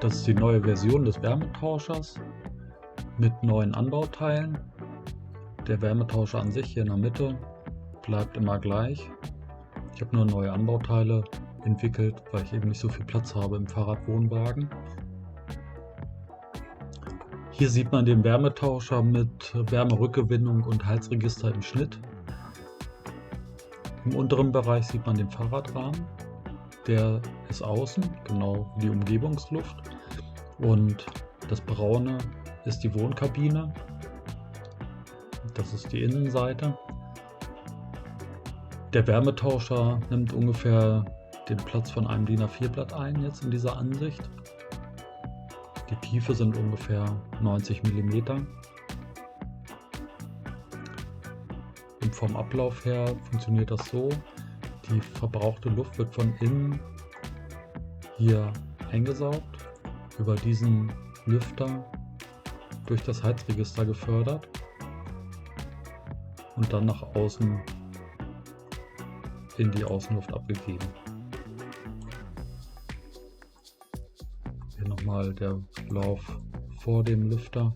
Das ist die neue Version des Wärmetauschers mit neuen Anbauteilen. Der Wärmetauscher an sich hier in der Mitte bleibt immer gleich. Ich habe nur neue Anbauteile entwickelt, weil ich eben nicht so viel Platz habe im Fahrradwohnwagen. Hier sieht man den Wärmetauscher mit Wärmerückgewinnung und Heizregister im Schnitt. Im unteren Bereich sieht man den Fahrradrahmen. Der ist außen, genau wie die Umgebungsluft. Und das Braune ist die Wohnkabine. Das ist die Innenseite. Der Wärmetauscher nimmt ungefähr den Platz von einem DIN A4-Blatt ein, jetzt in dieser Ansicht. Die Tiefe sind ungefähr 90 mm. Und vom Ablauf her funktioniert das so: die verbrauchte Luft wird von innen hier eingesaugt, über diesen Lüfter durch das Heizregister gefördert und dann nach außen in die Außenluft abgegeben. Hier nochmal der Lauf vor dem Lüfter.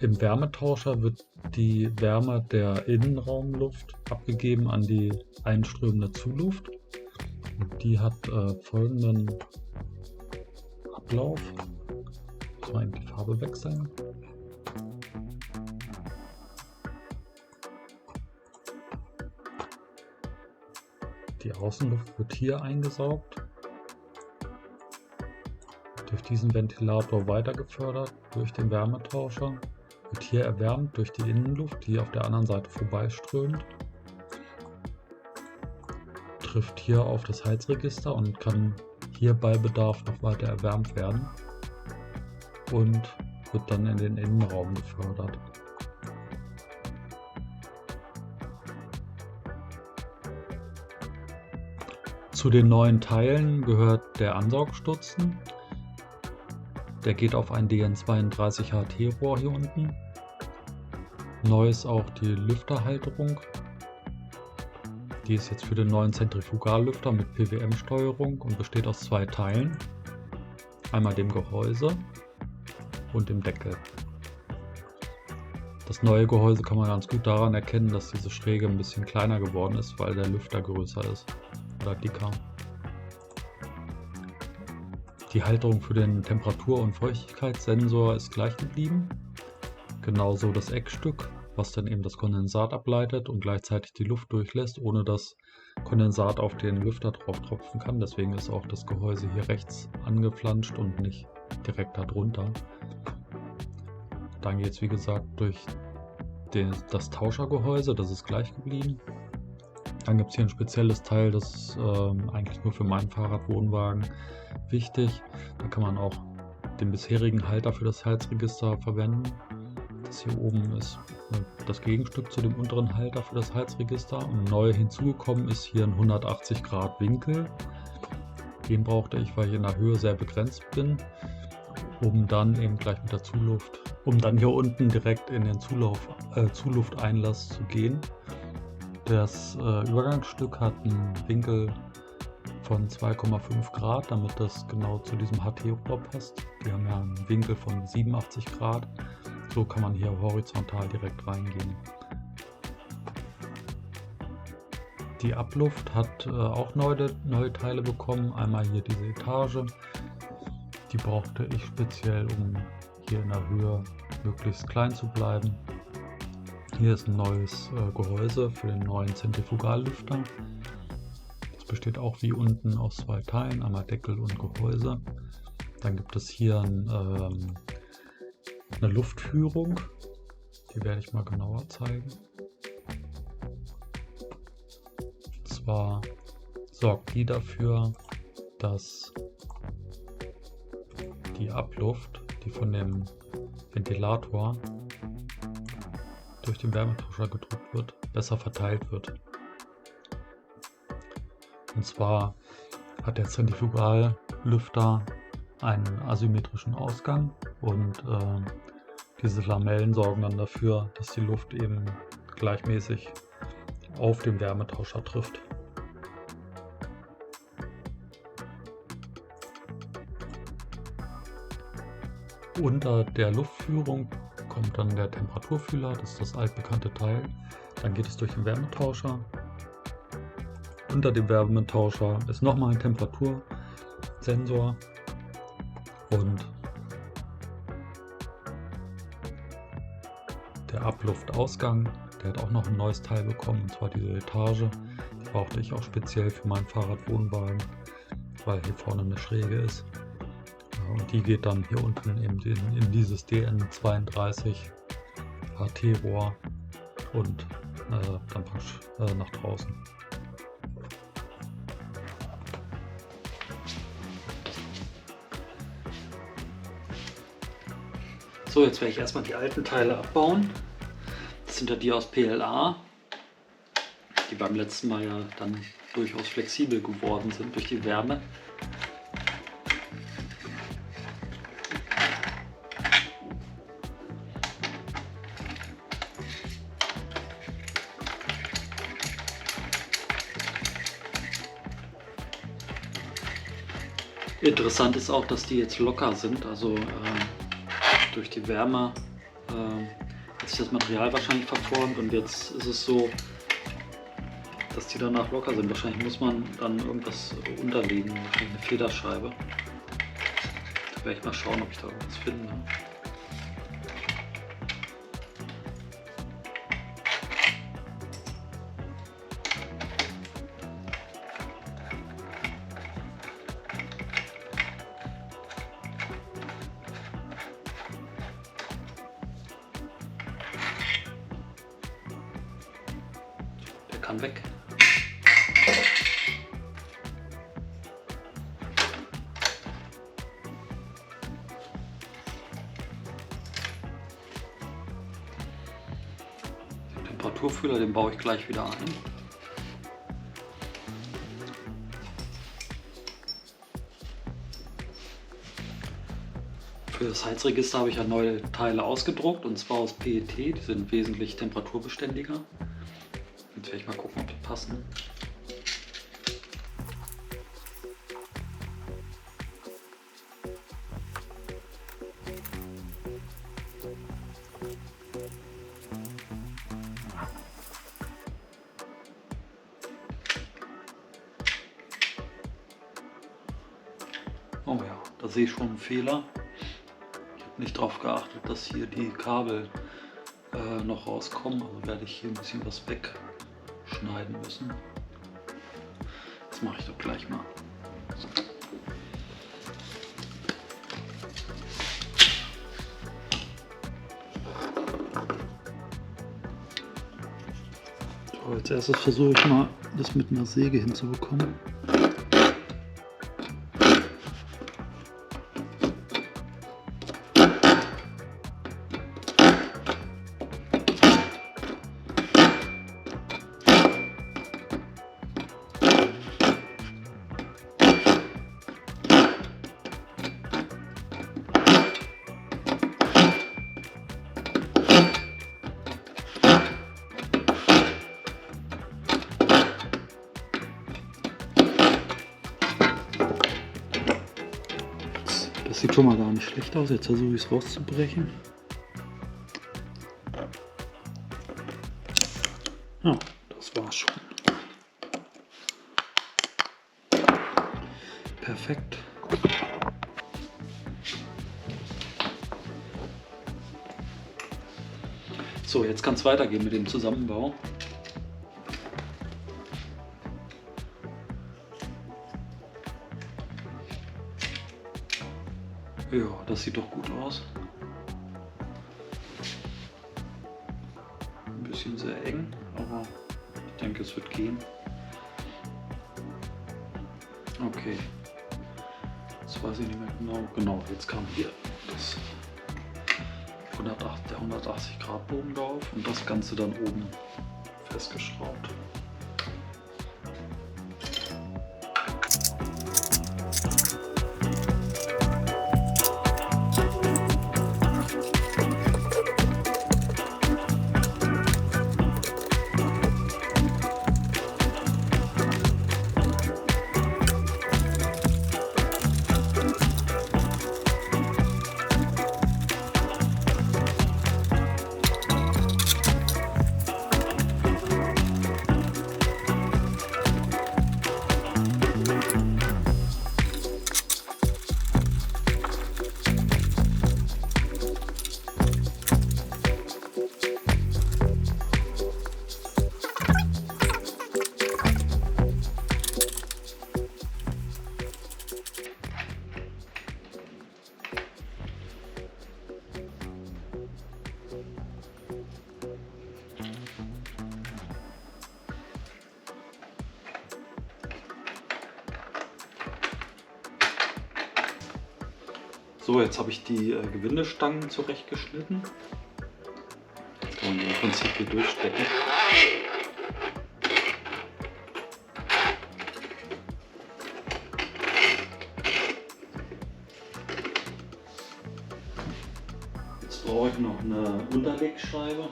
Im Wärmetauscher wird die Wärme der Innenraumluft abgegeben an die einströmende Zuluft. Und die hat folgenden Ablauf. Ich muss die Farbe wechseln. Die Außenluft wird hier eingesaugt, durch diesen Ventilator weiter gefördert, durch den Wärmetauscher, wird hier erwärmt durch die Innenluft, die auf der anderen Seite vorbeiströmt, trifft hier auf das Heizregister und kann hier bei Bedarf noch weiter erwärmt werden und wird dann in den Innenraum gefördert. Zu den neuen Teilen gehört der Ansaugstutzen. Der geht auf ein DN32 HT-Rohr hier unten. Neu ist auch die Lüfterhalterung. Die ist jetzt für den neuen Zentrifugallüfter mit PWM-Steuerung und besteht aus zwei Teilen. Einmal dem Gehäuse und dem Deckel. Das neue Gehäuse kann man ganz gut daran erkennen, dass diese Schräge ein bisschen kleiner geworden ist, weil der Lüfter größer ist oder dicker. Die Halterung für den Temperatur- und Feuchtigkeitssensor ist gleich geblieben. Genauso das Eckstück, was dann eben das Kondensat ableitet und gleichzeitig die Luft durchlässt, ohne dass Kondensat auf den Lüfter drauf tropfen kann. Deswegen ist auch das Gehäuse hier rechts angeflanscht und nicht direkt darunter. Dann geht es wie gesagt durch das Tauschergehäuse, das ist gleich geblieben. Dann gibt es hier ein spezielles Teil, das ist eigentlich nur für meinen Fahrradwohnwagen wichtig. Da kann man auch den bisherigen Halter für das Heizregister verwenden. Das hier oben ist das Gegenstück zu dem unteren Halter für das Heizregister. Und neu hinzugekommen ist hier ein 180 Grad Winkel. Den brauchte ich, weil ich in der Höhe sehr begrenzt bin, um dann eben gleich mit der Zuluft, um dann hier unten direkt in den Zulufteinlass zu gehen. Das Übergangsstück hat einen Winkel von 2,5 Grad, damit das genau zu diesem HT-Rohr passt. Die haben ja einen Winkel von 87 Grad. So kann man hier horizontal direkt reingehen. Die Abluft hat auch neue Teile bekommen. Einmal hier diese Etage. Die brauchte ich speziell, um hier in der Höhe möglichst klein zu bleiben. Hier ist ein neues Gehäuse für den neuen Zentrifugallüfter. Das besteht auch wie unten aus zwei Teilen, einmal Deckel und Gehäuse. Dann gibt es hier eine Luftführung, die werde ich mal genauer zeigen. Und zwar sorgt die dafür, dass die Abluft, die von dem Ventilator durch den Wärmetauscher gedrückt wird, besser verteilt wird. Und zwar hat der Zentrifugallüfter einen asymmetrischen Ausgang und diese Lamellen sorgen dann dafür, dass die Luft eben gleichmäßig auf den Wärmetauscher trifft. Unter der Luftführung kommt dann der Temperaturfühler, das ist das altbekannte Teil. Dann geht es durch den Wärmetauscher. Unter dem Wärmetauscher ist nochmal ein Temperatursensor und der Abluftausgang, der hat auch noch ein neues Teil bekommen, und zwar diese Etage. Die brauchte ich auch speziell für meinen Fahrradwohnwagen, weil hier vorne eine Schräge ist. Und die geht dann hier unten eben in dieses DN32 HT-Rohr und dann praktisch nach draußen. So, jetzt werde ich erstmal die alten Teile abbauen. Das sind ja die aus PLA, die beim letzten Mal ja dann durchaus flexibel geworden sind durch die Wärme. Interessant ist auch, dass die jetzt locker sind, also durch die Wärme hat sich das Material wahrscheinlich verformt und jetzt ist es so, dass die danach locker sind. Wahrscheinlich muss man dann irgendwas unterlegen, wahrscheinlich eine Federscheibe. Da werde ich mal schauen, ob ich da irgendwas finde. Kann weg. Den Temperaturfühler, den baue ich gleich wieder ein. Für das Heizregister habe ich ja neue Teile ausgedruckt, und zwar aus PET. Die sind wesentlich temperaturbeständiger. Jetzt werde ich mal gucken, ob die passen. Oh ja, da sehe ich schon einen Fehler. Ich habe nicht darauf geachtet, dass hier die Kabel noch rauskommen. Also werde ich hier ein bisschen was wegschneiden müssen. Das mache ich doch gleich mal. So, als erstes versuche ich mal, das mit einer Säge hinzubekommen. Das sieht schon mal gar nicht schlecht aus. Jetzt versuche ich es rauszubrechen. Ja, das war's schon. Perfekt. So, jetzt kann es weitergehen mit dem Zusammenbau. Ja, das sieht doch gut aus. Ein bisschen sehr eng, aber ich denke, es wird gehen. Okay. Jetzt weiß ich nicht mehr genau. Genau, jetzt kam hier das der 180 Grad Bogen drauf und das Ganze dann oben festgeschraubt. So, jetzt habe ich die Gewindestangen zurechtgeschnitten. Jetzt kann man die im Prinzip hier durchstecken. Jetzt brauche ich noch eine Unterlegscheibe.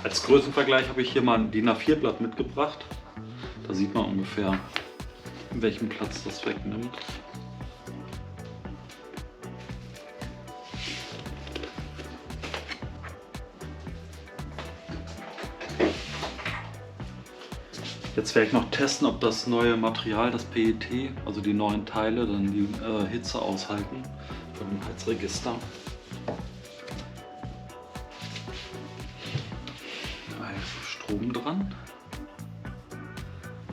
Als Größenvergleich habe ich hier mal ein DIN A4-Blatt mitgebracht. Da sieht man ungefähr, welchen Platz das wegnimmt. Jetzt werde ich noch testen, ob das neue Material, das PET, also die neuen Teile, dann die Hitze aushalten von dem Heizregister. Strom dran.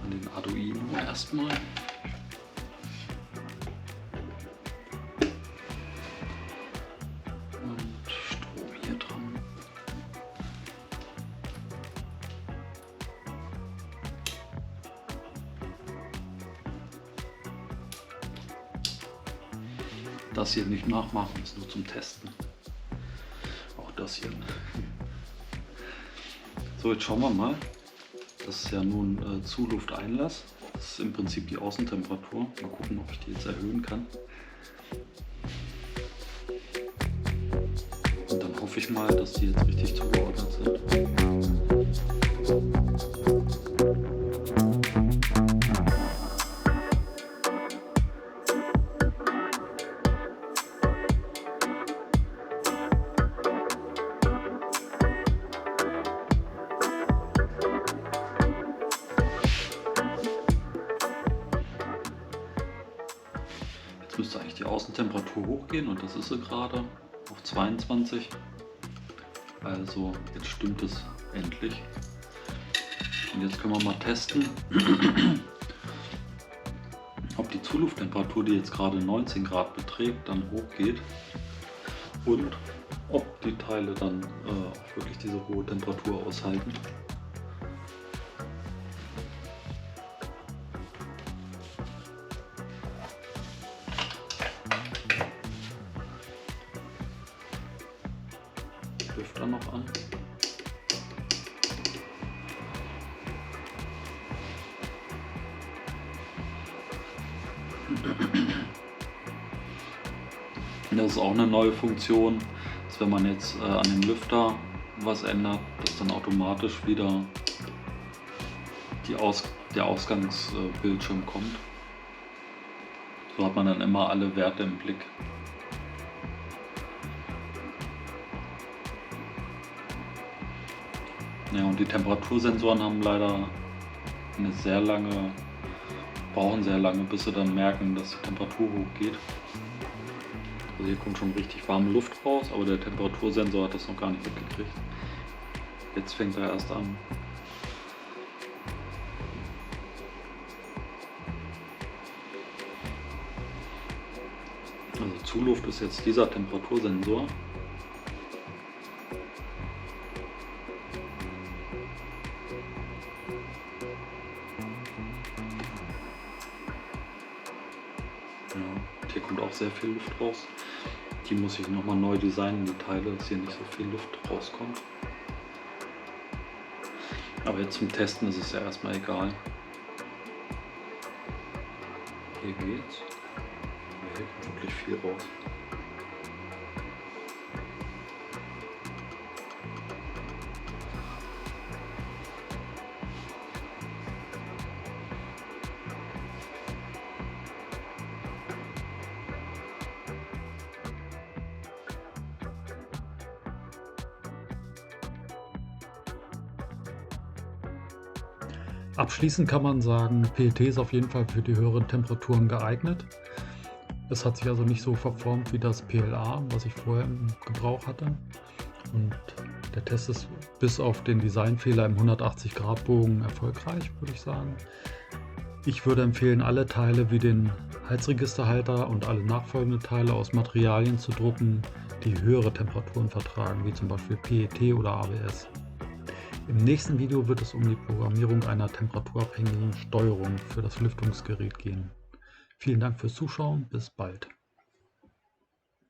An den Arduino erstmal. Und Strom hier dran. Das hier nicht nachmachen, ist nur zum Testen. Auch das hier. So, jetzt schauen wir mal. Das ist ja nun Zulufteinlass. Das ist im Prinzip die Außentemperatur. Mal gucken, ob ich die jetzt erhöhen kann. Und dann hoffe ich mal, dass die jetzt richtig zugeordnet sind. Müsste eigentlich die Außentemperatur hochgehen und das ist sie gerade auf 22. Also jetzt stimmt es endlich. Und jetzt können wir mal testen, ob die Zulufttemperatur, die jetzt gerade 19 Grad beträgt, dann hochgeht und ob die Teile dann auch wirklich diese hohe Temperatur aushalten. Lüfter noch an. Das ist auch eine neue Funktion, dass wenn man jetzt an dem Lüfter was ändert, dass dann automatisch wieder der Ausgangsbildschirm kommt. So hat man dann immer alle Werte im Blick. Ja, und die Temperatursensoren haben leider brauchen sehr lange, bis sie dann merken, dass die Temperatur hochgeht. Also hier kommt schon richtig warme Luft raus, aber der Temperatursensor hat das noch gar nicht mitgekriegt. Jetzt fängt er erst an. Also Zuluft ist jetzt dieser Temperatursensor. Ja, hier kommt auch sehr viel Luft raus. Die muss ich nochmal neu designen, die Teile, dass hier nicht so viel Luft rauskommt. Aber jetzt zum Testen ist es ja erstmal egal. Hier geht's. Aber hier kommt wirklich viel raus. Abschließend kann man sagen, PET ist auf jeden Fall für die höheren Temperaturen geeignet. Es hat sich also nicht so verformt wie das PLA, was ich vorher im Gebrauch hatte. Und der Test ist bis auf den Designfehler im 180-Grad-Bogen erfolgreich, würde ich sagen. Ich würde empfehlen, alle Teile wie den Heizregisterhalter und alle nachfolgenden Teile aus Materialien zu drucken, die höhere Temperaturen vertragen, wie zum Beispiel PET oder ABS. Im nächsten Video wird es um die Programmierung einer temperaturabhängigen Steuerung für das Lüftungsgerät gehen. Vielen Dank fürs Zuschauen, bis bald.